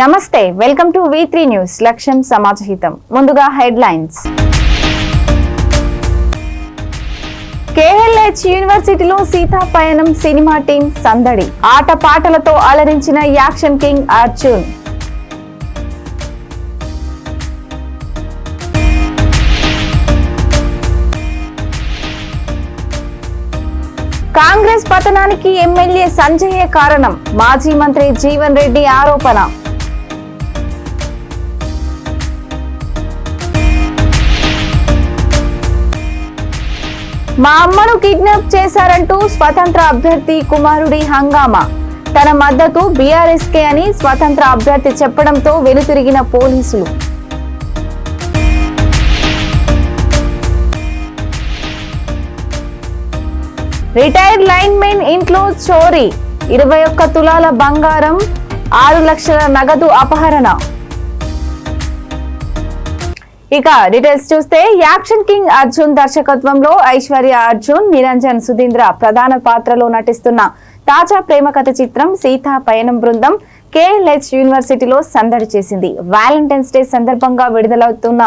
నమస్తే, welcome to V3 news. లక్ష్యం సమాజహితం. ముందుగా హెడ్లైన్స్. KLH యూనివర్సిటీలో సీతా పయనం సినిమా టీం సందడి. ఆట పాటలతో అలరించిన యాక్షన్ కింగ్ అర్జున్. కాంగ్రెస్ పతనానికి ఎమ్మెల్యే సంజయే కారణం. మాజీ మంత్రి జీవన్ రెడ్డి ఆరోపణ. మా అమ్మను కిడ్నాప్ చేశారంటూ స్వతంత్ర అభ్యర్థి కుమారుడి హంగామా. తన మద్దతు బీఆర్ఎస్కే అని స్వతంత్ర అభ్యర్థి చెప్పడంతో వెనుతిరిగిన పోలీసులు. రిటైర్డ్ లైన్ మెన్ ఇంట్లో చోరీ. 21 తులాల బంగారం, 6 లక్షల నగదు అపహరణ. ఇక డీటెయిల్స్ చూస్తే, యాక్షన్ కింగ్ అర్జున్ దర్శకత్వంలో ఐశ్వర్య అర్జున్, నిరంజన్ సుధీంద్ర ప్రధాన పాత్రలో నటిస్తున్న తాజా ప్రేమ కథ చిత్రం సీతా పయనం బృందం KLH యూనివర్సిటీలో సందడి చేసింది. వ్యాలంటైన్స్ డే సందర్భంగా విడుదలవుతున్న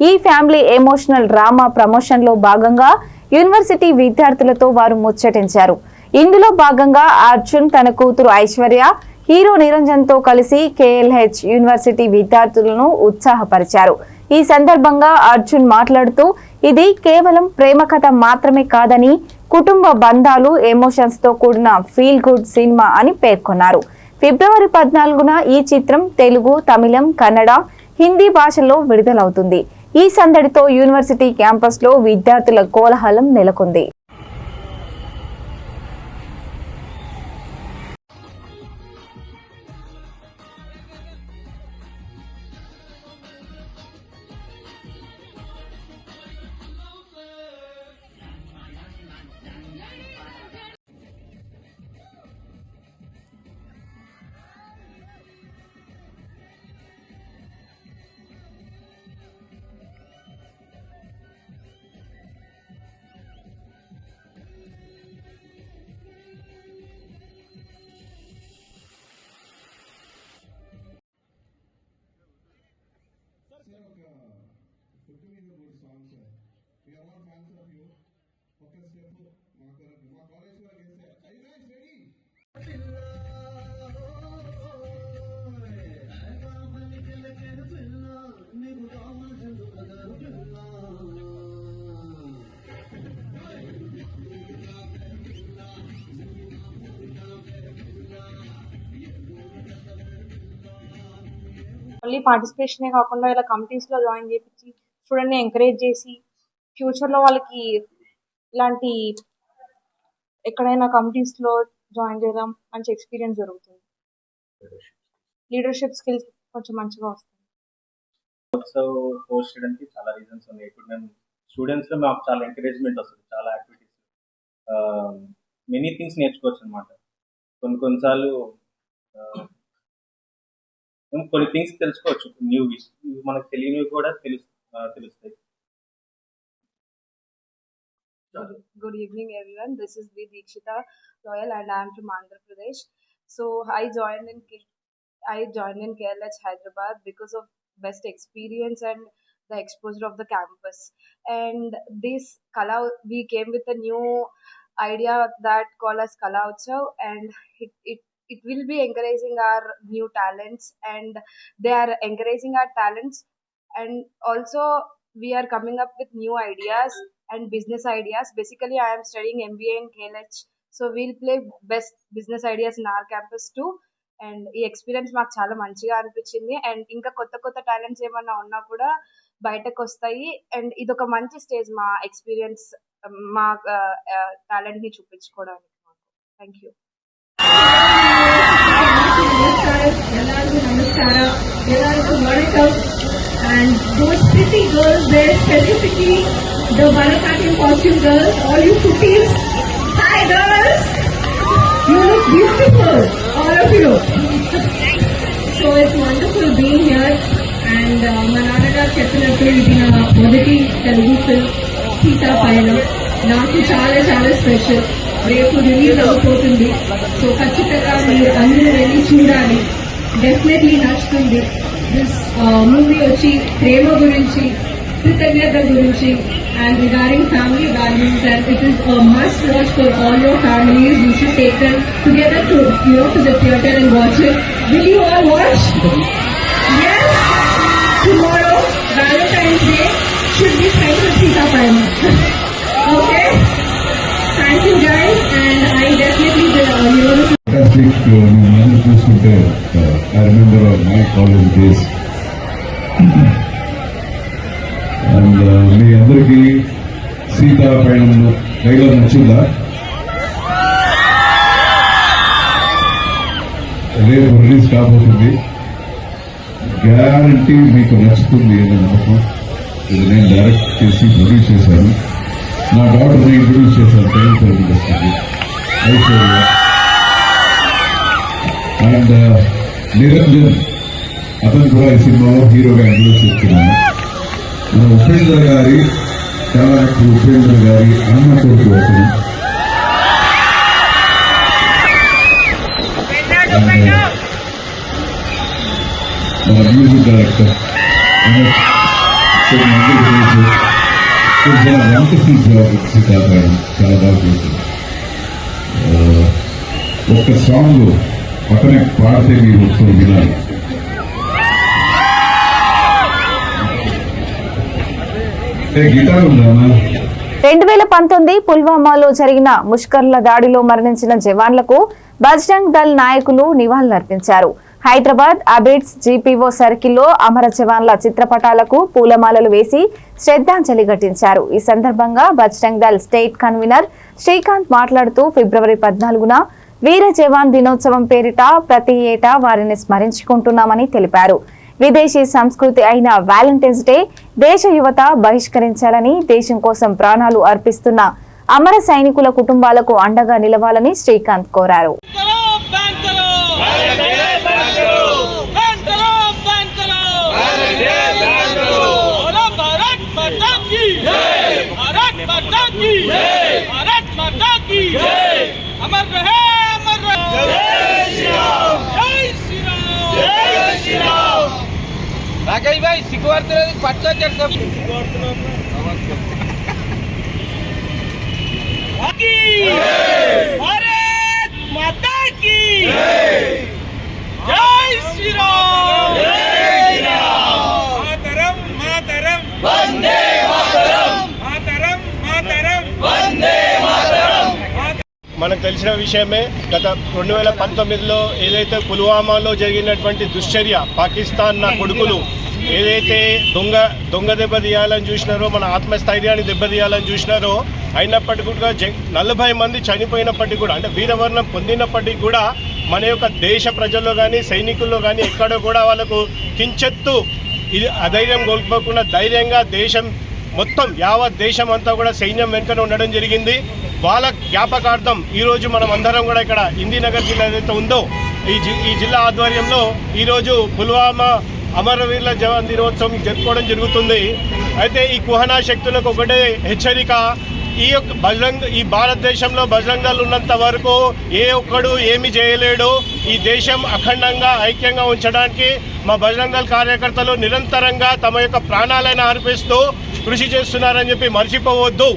ఈ ఫ్యామిలీ ఎమోషనల్ డ్రామా ప్రమోషన్ లో భాగంగా యూనివర్సిటీ విద్యార్థులతో వారు ముచ్చటించారు. ఇందులో భాగంగా అర్జున్ తన కూతురు ఐశ్వర్య, హీరో నిరంజన్ తో కలిసి KLH యూనివర్సిటీ విద్యార్థులను ఉత్సాహపరిచారు. ఈ సందర్భంగా అర్జున్ మాట్లాడుతూ, ఇది కేవలం ప్రేమ కథ మాత్రమే కాదని, కుటుంబ బంధాలు, ఎమోషన్స్ తో కూడిన ఫీల్ గుడ్ సినిమా అని పేర్కొన్నారు. ఫిబ్రవరి 14న ఈ చిత్రం తెలుగు, తమిళం, కన్నడ, హిందీ భాషల్లో విడుదలవుతుంది. ఈ సందడితో యూనివర్సిటీ క్యాంపస్ లో విద్యార్థుల కోలాహలం నెలకొంది. We are all fans of you. Okay, step మా కాలేజ్ వరకు వేస్తే are you guys ready? Only పార్టిసిపేషనే కాకుండా ఇలా కమిటీస్ లో జాయిన్ చేయించి స్టూడెంట్ ని ఎంకరేజ్ చేసి ఫ్యూచర్ లో వాళ్ళకి ఇలాంటి ఎక్కడైనా కమిటీస్ లో జాయిన్ చేయడం మంచి ఎక్స్పీరియన్స్ జరుగుతుంది. లీడర్షిప్ స్కిల్స్ కొంచెం మంచిగా వస్తుంది. పోస్ట్ చేయడానికి చాలా రీజన్స్ ఉన్నాయి. ఇప్పుడు మేము స్టూడెంట్స్ లో మాకు చాలా ఎంకరేజ్మెంట్ వస్తుంది. చాలా యాక్టివిటీస్, మెనీ థింగ్స్ నేర్చుకోవచ్చు అనమాట. కొన్నిసార్లు కొన్ని థింగ్స్ తెలుసుకోవచ్చు, న్యూవి మనకు తెలియనివి కూడా తెలుస్తాయి. Good evening everyone, this is V. Deekshita Royal and I am from Andhra Pradesh. So I joined in KLH Hyderabad because of best experience and the exposure of the campus. And this we came with a new idea that called as Kala Utsav, and it will be encouraging our new talents, and they are encouraging our talents, and also we are coming up with new ideas and business ideas. Basically I am studying MBA in KLH, so we'll play best business ideas in our campus too. And ఈ experience మాకు చాలా మంచిగా అనిపించింది. And ఇంకా కొత్త కొత్త talents ఏమన్నా ఉన్నా కూడా బయటకు వస్తాయి. అండ్ ఇది ఒక మంచి స్టేజ్ మా ఎక్స్పీరియన్స్, మా టాలెంట్ ని చూపించుకోవడానికి. Thank you. And those pretty girls there, specifically the Bharatanatyam costume girls, all you cookies, hi girls, you look beautiful, all of you. So it's wonderful being here, and మా నాన్నగారు చెప్పినట్టు ఇది నా మొదటి Telugu film Sita పయనం. నాకు చాలా చాలా స్పెషల్. రేపు రిలీజ్ అవుతుంది. సో ఖచ్చితంగా మీరు అందరూ వెళ్ళి చూడాలి. డెఫినెట్లీ నచ్చుతుంది. దిస్ మూవీ వచ్చి ప్రేమ గురించి, కృతజ్ఞత గురించి, and regarding family values, and it is a must watch for all your families. You should take them together to the theater and watch it. Will you all watch? Yes. Tomorrow, Valentine's Day, should be spent with Sita Payanam. Okay. Thank you guys, and I definitely will. Fantastic. I remember my college days. And మీ అందరికీ సీతా పయనం trailer నచ్చిందా? రేపు release కాబోతుంది. Guarantee మీకు నచ్చుతుంది అని నమ్మకం. ఇది నేను డైరెక్ట్ చేసి ప్రొడ్యూస్ చేశాను. నా డాటర్ని ఇంట్రొడ్యూస్ చేశాను తెలుగు ఫిల్మ్ ఇండస్ట్రీకి, ఐశ్వర్య. అండ్ నిరంజన్, అతను కూడా ఈ సినిమాలో హీరోగా ఇంట్రొడ్యూస్ చేస్తున్నాను. మన ఉపేంద్ర గారి కళాకారుడు ఉపేంద్ర గారి అన్న కొడుకు అతను. మన మ్యూజిక్ డైరెక్టర్ వంటఫుల్ జాబ్ సీతాపయనం, చాలా బాగా చేశారు. ఒక్క సాంగ్ అతనే పాడితే మీరు ఒకసారి వినాలి. గిటార్ ఉందా? 2019 పుల్వామాలో జరిగిన ముష్కర్ల దాడిలో మరణించిన జవాన్లకు బజరంగ్ దళ్ నాయకులు నివాళులర్పించారు. హైదరాబాద్ అబిడ్స్ జీపీఓ సర్కిల్లో అమర జవాన్ల చిత్రపటాలకు పూలమాలలు వేసి శ్రద్ధాంజలి ఘటించారు. ఈ సందర్భంగా బజరంగ్ దళ్ స్టేట్ కన్వీనర్ శ్రీకాంత్ మాట్లాడుతూ ఫిబ్రవరి 14న వీర జవాన్ దినోత్సవం పేరిట ప్రతి ఏటా వారిని స్మరించుకుంటున్నామని తెలిపారు. విదేశీ సంస్కృతి అయిన వ్యాలంటైన్స్ డే దేశ యువత బహిష్కరించాలని, దేశం కోసం ప్రాణాలు అర్పిస్తున్న అమర సైనికుల కుటుంబాలకు అండగా నిలవాలని శ్రీకాంత్ కోరారు. राकेश भाई सिखवाते पच्चा कर सब भारत माता की जय श्री राम, मातरम मातरम वंदे मातरम, मातरम मातरम वंदे मातरम. మనకు తెలిసిన విషయమే, గత 2019లో ఏదైతే పుల్వామాలో జరిగినటువంటి దుశ్చర్య, పాకిస్తాన్ నా కొడుకులు ఏదైతే దొంగ దెబ్బతీయాలని చూసినారో, మన ఆత్మస్థైర్యాన్ని దెబ్బతీయాలని చూసినారో, అయినప్పటికీ కూడా 40 మంది చనిపోయినప్పటికీ కూడా, అంటే వీరవర్ణం పొందినప్పటికీ కూడా మన యొక్క దేశ ప్రజల్లో కానీ సైనికుల్లో కానీ ఎక్కడో కూడా వాళ్ళకు కించెత్తు ఇది అధైర్యం కోల్పోకుండా ధైర్యంగా దేశం మొత్తం యావత్ దేశం అంతా కూడా సైన్యం వెనుకనే ఉండడం జరిగింది. వాళ్ళ జ్ఞాపకార్థం ఈరోజు మనం అందరం కూడా ఇక్కడ ఇందినగర్ జిల్లా ఏదైతే ఉందో ఈ జిల్లా ఆధ్వర్యంలో ఈరోజు పుల్వామా అమరవీరుల జవాన్ దినోత్సవం జరుపుకోవడం జరుగుతుంది. అయితే ఈ కుహనా శక్తులకు ఒకటే హెచ్చరిక, ఈ భారతదేశంలో బజరంగ్ దళ్ ఉన్నంత వరకు ఏ ఒక్కడు ఏమి చేయలేడు. ఈ దేశం అఖండంగా ఐక్యంగా ఉంచడానికి మా బజరంగ్ దళ్ కార్యకర్తలు నిరంతరంగా తమ యొక్క ప్రాణాలను అర్పిస్తూ కృషి చేస్తున్నారని చెప్పి మర్చిపోవద్దు.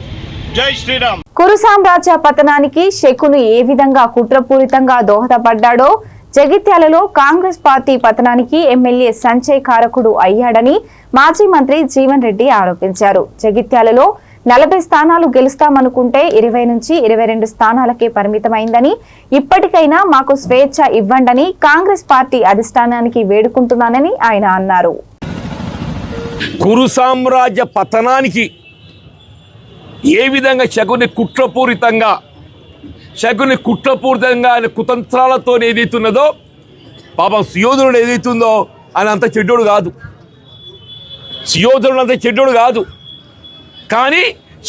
జై శ్రీరామ్. కురు సామ్రాజ్య పతనానికి శకుని ఏ విధంగా కుట్రపూరితంగా దోహదపడ్డాడో, జగిత్యాలలో కాంగ్రెస్ పార్టీ పతనానికి ఎమ్మెల్యే సంజయ్ కారకుడు అయ్యాడని మాజీ మంత్రి జీవన్ రెడ్డి ఆరోపించారు. జగిత్యాలలో 40 స్థానాలు గెలుస్తామనుకుంటే 20 నుంచి 22 స్థానాలకే పరిమితమైందని, ఇప్పటికైనా మాకు స్వేచ్ఛ ఇవ్వండని కాంగ్రెస్ పార్టీ అధిష్టానానికి వేడుకుంటున్నానని ఆయన అన్నారు. కురు సామ్రాజ్య పతనానికి ఏ విధంగా శకుని కుట్రపూరితంగా ఆయన కుతంత్రాలతో ఏదైతున్నదో, పాపం సుయోధనుడు ఏదైతుందో ఆయన అంత చెడ్డోడు కాదు, సుయోధనుడు అంత చెడ్డోడు కాదు. కానీ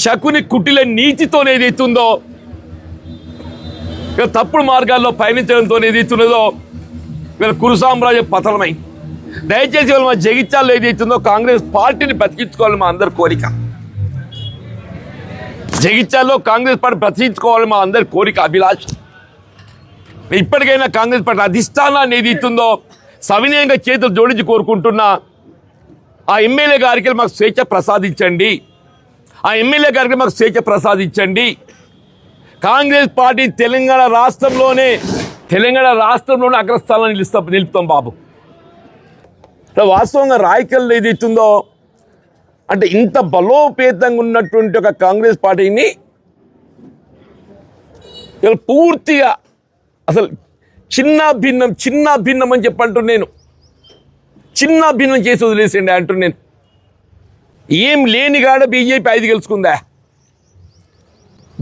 శకుని కుటిల నీతితో ఏదైతుందో, ఇక తప్పుడు మార్గాల్లో పయనించడంతో ఏదైతున్నదో వీళ్ళ కురు సామ్రాజ్య పతనమై. దయచేసి వాళ్ళు మా జగిత్యాల్లో ఏదైతుందో కాంగ్రెస్ పార్టీని బ్రతికించుకోవాలని మా అందరి కోరిక. జగిత్యాల్లో కాంగ్రెస్ పార్టీ బ్రతికించుకోవాలని మా అందరి కోరిక, అభిలాష. ఇప్పటికైనా కాంగ్రెస్ పార్టీ అధిష్టానాన్ని ఏదైతుందో సవినయంగా చేతులు జోడించి కోరుకుంటున్నా, ఆ ఎమ్మెల్యే గారికి మాకు స్వేచ్ఛ ప్రసాదించండి, ఆ ఎమ్మెల్యే గారికి మాకు స్వేచ్ఛ ప్రసాదించండి. కాంగ్రెస్ పార్టీ తెలంగాణ రాష్ట్రంలోనే అగ్రస్థానాన్ని నిలుపుతాం బాబు. వాస్తవంగా రాయకల్ ఏదైతుందో అంటే ఇంత బలోపేతంగా ఉన్నటువంటి ఒక కాంగ్రెస్ పార్టీని ఇలా పూర్తిగా అసలు చిన్న భిన్నం అని చెప్పంటూ నేను చిన్న భిన్నం చేసి వదిలేసిండి అంటూ నేను. ఏం లేని కాడ బీజేపీ 5 గెలుచుకుందా,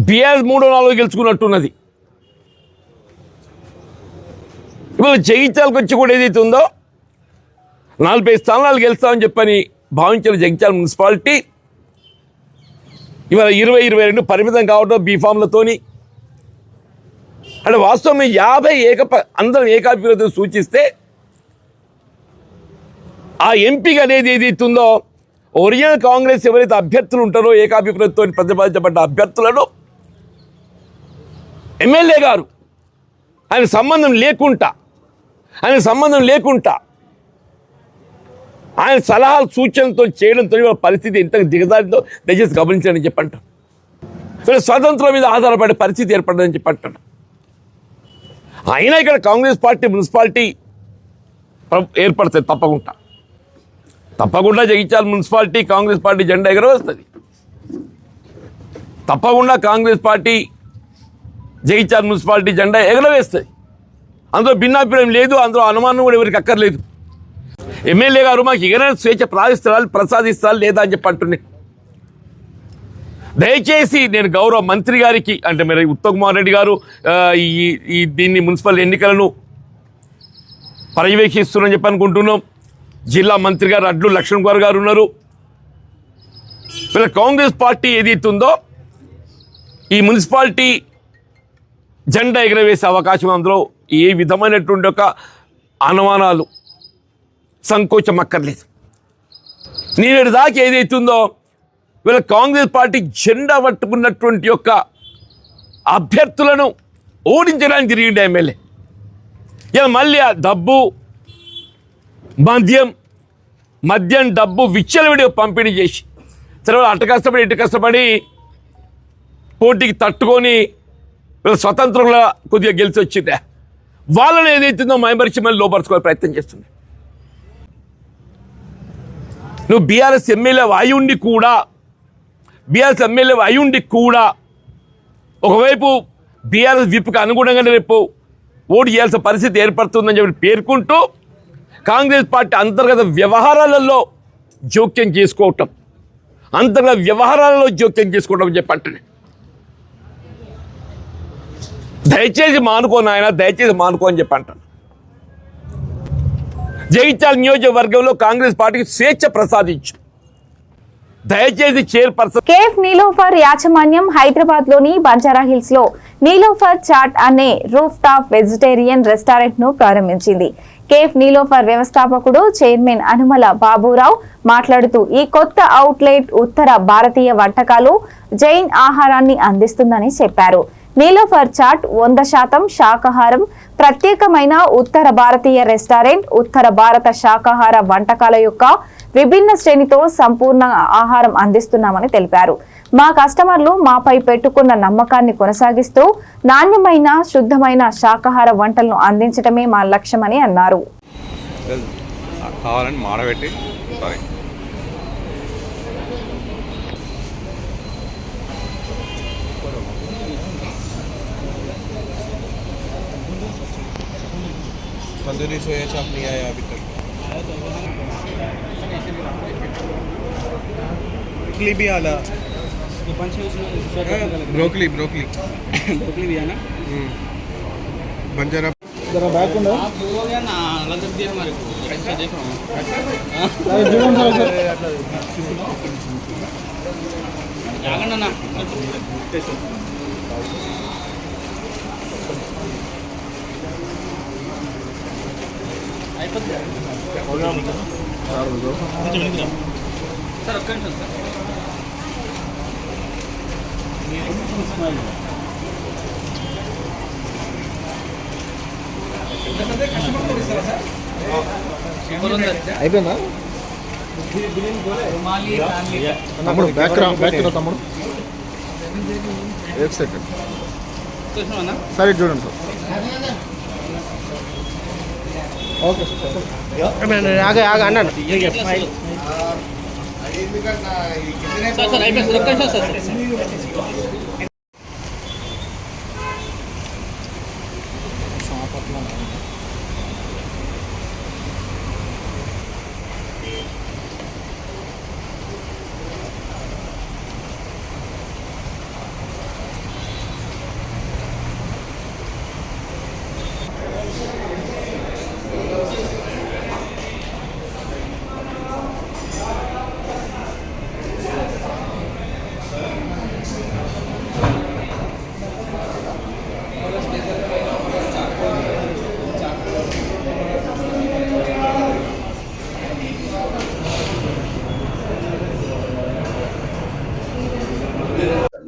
బీఆర్ఎస్ 3-4 గెలుచుకున్నట్టున్నది. ఇవాళ జగిత్యాలకు వచ్చి కూడా ఏదైతే ఉందో 40 స్థానాలు గెలుస్తామని చెప్పని భావించిన జగిత్యాల మున్సిపాలిటీ ఇవాళ 20-22 పరిమితం కావడం బీఫామ్లతోని. అంటే వాస్తవం 50 అందరం ఏకాభిప్రాయం సూచిస్తే ఆ ఎంపిక అనేది ఏదైతుందో ఒరిజినల్ కాంగ్రెస్ ఎవరైతే అభ్యర్థులు ఉంటారో ఏకాభిప్రాయంతో ప్రతిపాదించబడ్డ అభ్యర్థులను ఎమ్మెల్యే గారు ఆయన సంబంధం లేకుండా ఆయన సలహాలు సూచనలతో చేయడంతో పరిస్థితి ఎంత దిగజారిందో దయచేసి గమనించండి చెప్పంటారు. స్వతంత్రం మీద ఆధారపడే పరిస్థితి ఏర్పడదని చెప్పంటారు. అయినా ఇక్కడ కాంగ్రెస్ పార్టీ మున్సిపాలిటీ ఏర్పడుతుంది తప్పకుండా జగిత్యాల మున్సిపాలిటీ కాంగ్రెస్ పార్టీ జెండా ఎగరవేస్తుంది. తప్పకుండా కాంగ్రెస్ పార్టీ జగిత్యాల మున్సిపాలిటీ జెండా ఎగరవేస్తుంది. అందులో భిన్నాభిప్రాయం లేదు, అందులో అనుమానం కూడా ఎవరికి అక్కర్లేదు. ఎమ్మెల్యే గారు మాకు ఎగరైన స్వేచ్ఛ ప్రసాదిస్తారు లేదా అని చెప్పి అంటున్నాను. దయచేసి నేను గౌరవ మంత్రి గారికి అంటే మరి ఉత్తమ్ కుమార్ రెడ్డి గారు దీన్ని మున్సిపల్ ఎన్నికలను పర్యవేక్షిస్తున్నారని చెప్పి అనుకుంటున్నాం. జిల్లా మంత్రి గారు అడ్లు లక్ష్మణ్ కుమార్ గారు ఉన్నారు. వీళ్ళ కాంగ్రెస్ పార్టీ ఏదైతుందో ఈ మున్సిపాలిటీ జెండా ఎగరవేసే అవకాశం, అందులో ఏ విధమైనటువంటి ఒక అనుమానాలు సంకోచం అక్కర్లేదు. నేనేడు దాకా ఏదైతుందో వీళ్ళ కాంగ్రెస్ పార్టీ జెండా పట్టుకున్నటువంటి యొక్క అభ్యర్థులను ఓడించడానికి తిరిగిండే ఎమ్మెల్యే ఇలా మళ్ళీ ఆ డబ్బు మద్యం డబ్బు విచ్చలవిడిగా పంపిణీ చేసి తర్వాత అటు కష్టపడి పోటీకి తట్టుకొని వీళ్ళ స్వతంత్రంలో కొద్దిగా గెలిచి వచ్చిందే వాళ్ళని ఏదైతుందో మైమరిచి మళ్ళీ లోపరుచుకోవాలి ప్రయత్నం చేస్తుంది. నువ్వు బీఆర్ఎస్ ఎమ్మెల్యే అయ్యుండి కూడా ఒకవైపు బీఆర్ఎస్ విప్కి అనుగుణంగానే రేపు ఓటు చేయాల్సిన పరిస్థితి ఏర్పడుతుందని చెప్పి పేర్కొంటూ కాంగ్రెస్ పార్టీ అంతర్గత వ్యవహారాలలో జోక్యం చేసుకోవటం అని చెప్పి అంటుంది. దయచేసి మానుకో నాయన, దయచేసి మానుకో అని చెప్పి అంటాను. జగిత్యాల నియోజకవర్గంలో కాంగ్రెస్ పార్టీకి స్వేచ్ఛ ప్రసాదించు. దయచేసి చైర్పర్సన్ కేఫ్ నీలోఫర్ యాజమాన్యం హైదరాబాద్ లోని బంజారా హిల్స్ లో నీలోఫర్ చాట్ అనే రూఫ్ టాప్ వెజిటేరియన్ రెస్టారెంట్ ను ప్రారంభించింది. కేఫ్ నీలోఫర్ వ్యవస్థాపకుడు చైర్మన్ అనుమల బాబురావు మాట్లాడుతూ ఈ కొత్త అవుట్లెట్ ఉత్తర భారతీయ వంటకాలు జైన్ ఆహారాన్ని అందిస్తుందని చెప్పారు. నీలోఫర్ చాట్ 100% శాకాహారం, ప్రత్యేకమైన ఉత్తర భారతీయ రెస్టారెంట్, ఉత్తర భారత శాకాహార వంటకాల యొక్క విభిన్న శ్రేణితో సంపూర్ణ ఆహారం అందిస్తున్నామని తెలిపారు. మా కస్టమర్లు మాపై పెట్టుకున్న నమ్మకాన్ని కొనసాగిస్తూ నాణ్యమైన శుద్ధమైన శాకాహార వంటలను అందించడమే మా లక్ష్యమని అన్నారు. तंदूरी सोया चाप नहीं आया अभी तक. ब्रोकली भी आला. ब्रोकली भी है ना. बंजारा जरा बैक उंडो ना अलग दिया हमारे को ऐसा देखो जागना ना सर ఒక్క నిమిషం సార్ అయిపోయిందా తమ్ముడు బ్యాక్ తమ్ముడు एक सेकंड सर చూడండి సార్ ఓకే సార్ ఆగా ఆగా అన్న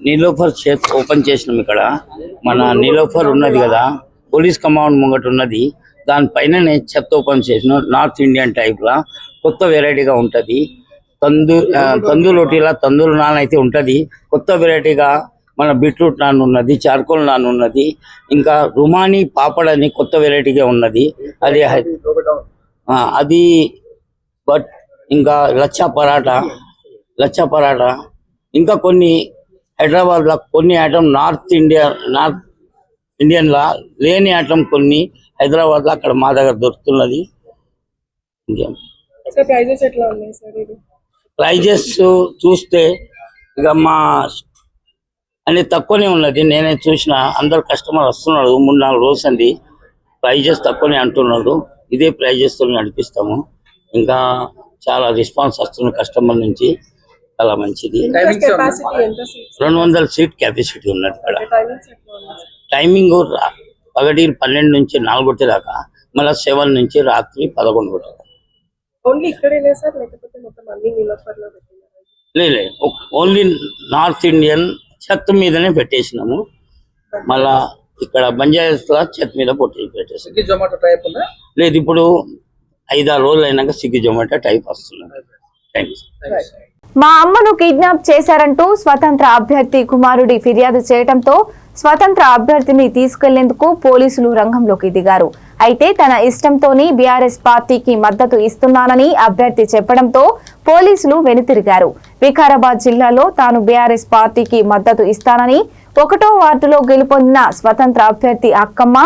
నీలోఫర్ షేప్ ఓపెన్ చేసినాం ఇక్కడ. మన నీలోఫర్ ఉన్నది కదా, పోలీస్ కమాండ్ ముంగట ఉన్నది, దానిపైననే చెత్త ఓపెన్ చేసినాం. నార్త్ ఇండియన్ టైప్లా కొత్త వెరైటీగా ఉంటుంది. తందూరు రోటీలా తందూరు నాన్ అయితే ఉంటుంది. కొత్త వెరైటీగా మన బీట్రూట్ నాన్ ఉన్నది, చార్కోల్ నాన్ ఉన్నది, ఇంకా రుమానీ పాపడ్ అని కొత్త వెరైటీగా ఉన్నది. అది బట్ ఇంకా లచ్చా పరాటా ఇంకా కొన్ని హైదరాబాద్లో కొన్ని ఐటమ్ నార్త్ ఇండియన్లా లేని ఐటమ్ కొన్ని హైదరాబాద్లో అక్కడ మా దగ్గర దొరుకుతున్నది. ప్రైజెస్ చూస్తే ఇక మా అన్ని తక్కువనే ఉన్నది. నేనే చూసిన అందరు కస్టమర్ వస్తున్నాడు, 3-4 రోజులు అంది. ప్రైజెస్ తక్కువనే అంటున్నాడు. ఇదే ప్రైజెస్తో నడిపిస్తాము. ఇంకా చాలా రెస్పాన్స్ వస్తుంది కస్టమర్ నుంచి, చాలా మంచిది. 200 సీట్ కెపాసిటీ ఉన్నది ఇక్కడ. టైమింగ్ పగటి 12 నుంచి 4 దాకా, మళ్ళీ 7 నుంచి రాత్రి 11 దాకా. లేదు, ఓన్లీ నార్త్ ఇండియన్ చెత్త మీదనే పెట్టేసినాము. మళ్ళా ఇక్కడ బంజారాస్లో చెత్త మీద పెట్టేసాము. లేదు, ఇప్పుడు 5-6 రోజులు అయినాక స్విగ్గీ జొమాటో టైప్ వస్తున్నారు. మా అమ్మను కిడ్నాప్ చేశారంటూ స్వతంత్ర అభ్యర్థి కుమారుడి ఫిర్యాదు చేయడంతో స్వతంత్ర అభ్యర్థిని తీసుకెళ్లేందుకు పోలీసులు రంగంలోకి దిగారు. అయితే తన ఇష్టంతోనే బీఆర్ఎస్ పార్టీకి మద్దతు ఇస్తున్నానని అభ్యర్థి చెప్పడంతో పోలీసులు వెనుతిరిగారు. వికారాబాద్ జిల్లాలో తాను బీఆర్ఎస్ పార్టీకి మద్దతు ఇస్తానని 1వ వార్డులో గెలుపొందిన స్వతంత్ర అభ్యర్థి అక్కమ్మ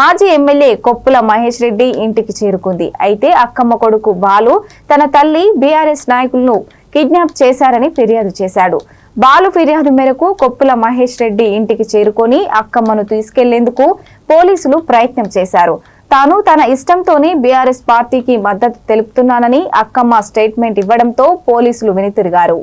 మాజీ ఎమ్మెల్యే కొప్పుల మహేష్ రెడ్డి ఇంటికి చేరుకుంది. అయితే అక్కమ్మ కొడుకు బాలు తన తల్లి బీఆర్ఎస్ నాయకులను కిడ్నాప్ చేశారని ఫిర్యాదు చేశాడు. బాలు ఫిర్యాదు మేరకు కొప్పుల మహేష్ రెడ్డి ఇంటికి చేరుకొని అక్కమ్మను తీసుకెళ్లేందుకు పోలీసులు ప్రయత్నం చేశారు. తాను తన ఇష్టంతోనే బీఆర్ఎస్ పార్టీకి మద్దతు తెలుపుతున్నానని అక్కమ్మ స్టేట్మెంట్ ఇవ్వడంతో పోలీసులు వెనుతిరిగారు.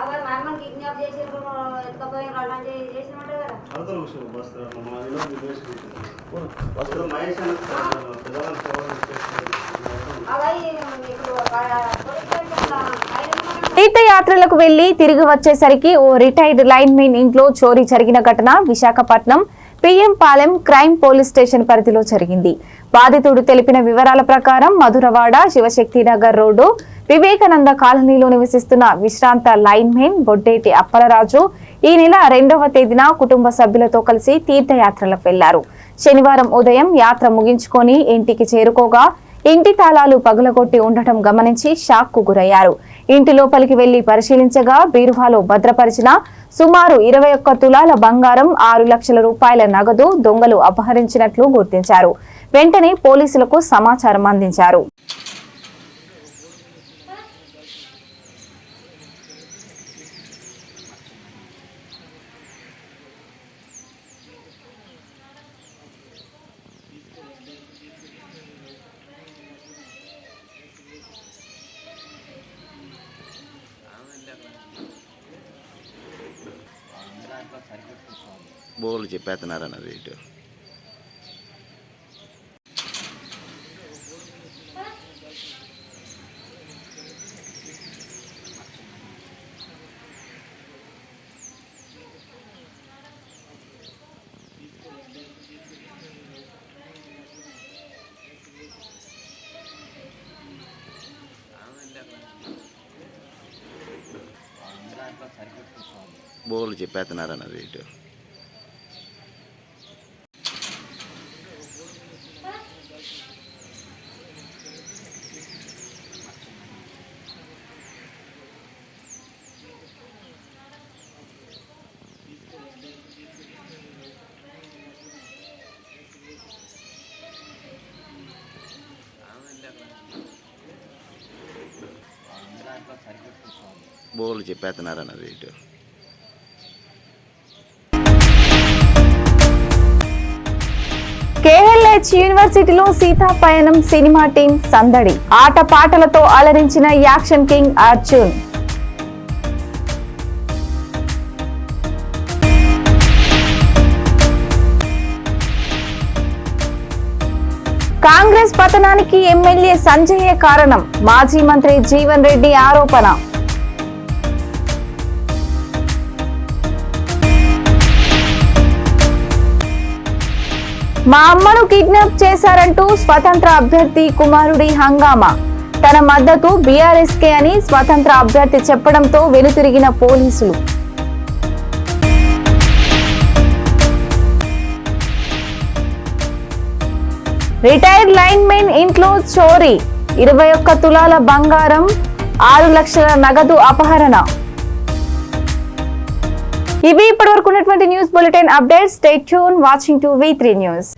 అगर मामन किडनैप చేసి ఎత్తుకపోయి అలాంటి చేసినట్టు కదా అందరూ వస్తారు మన ఇలా విదేశ్ వస్తారు మహేష్ అన్న ప్రధాన సేవలు తీర్థయాత్రలకు వెళ్లి తిరిగి వచ్చేసరికి ఓ రిటైర్డ్ లైన్ మెన్ ఇంట్లో చోరీ జరిగిన ఘటన Visakhapatnam PM Palem crime police station పరిధిలో జరిగింది. బాధితుడు తెలిపిన వివరాల ప్రకారం మధురవాడ శివశక్తి నగర్ రోడ్డు వివేకానంద కాలనీలో నివసిస్తున్న విశ్రాంత లైన్మెన్ బొడ్డేటి అప్పలరాజు ఈ నెల 2వ తేదీన కుటుంబ సభ్యులతో కలిసి తీర్థయాత్రలకు వెళ్లారు. శనివారం ఉదయం యాత్ర ముగించుకొని ఇంటికి చేరుకోగా ఇంటి తాళాలు పగులగొట్టి ఉండటం గమనించి షాక్ కు గురయ్యారు. ఇంటి లోపలికి వెళ్లి పరిశీలించగా బీరువాలో భద్రపరిచిన సుమారు 21 తులాల బంగారం, 6 లక్షల రూపాయల నగదు దొంగలు అపహరించినట్లు గుర్తించారు. వెంటనే పోలీసులకు సమాచారం అందించారు. బోర్లు చెప్పేస్తున్నారన్నది ఇటు బోర్లు చెప్పేస్తున్నారన్నది ఇటు బోర్లు చెప్పేస్తున్నారన్నది ఇటు KLH యూనివర్సిటీలో సీతా పయనం సినిమా టీం సందడి. ఆటపాటలతో అలరించిన యాక్షన్ కింగ్ అర్జున్. కాంగ్రెస్ పతనానికి ఎమ్మెల్యే సంజయే కారణం. మాజీ మంత్రి జీవన్ రెడ్డి ఆరోపణ. మా అమ్మను కిడ్నాప్ చేశారంటూ స్వతంత్ర అభ్యర్థి కుమారుడి హంగామా. తన మద్దతు బీఆర్ఎస్కే అని స్వతంత్ర అభ్యర్థి చెప్పడంతో వెనుతిరిగిన పోలీసులు. రిటైర్డ్ లైన్మెన్ ఇంట్లో చోరీ. 21 తులాల బంగారం, 6 లక్షల నగదు అపహరణ. ఇవి ఇప్పటివరకు ఉన్నటువంటి news bulletin updates. Stay tune watching to V3 news.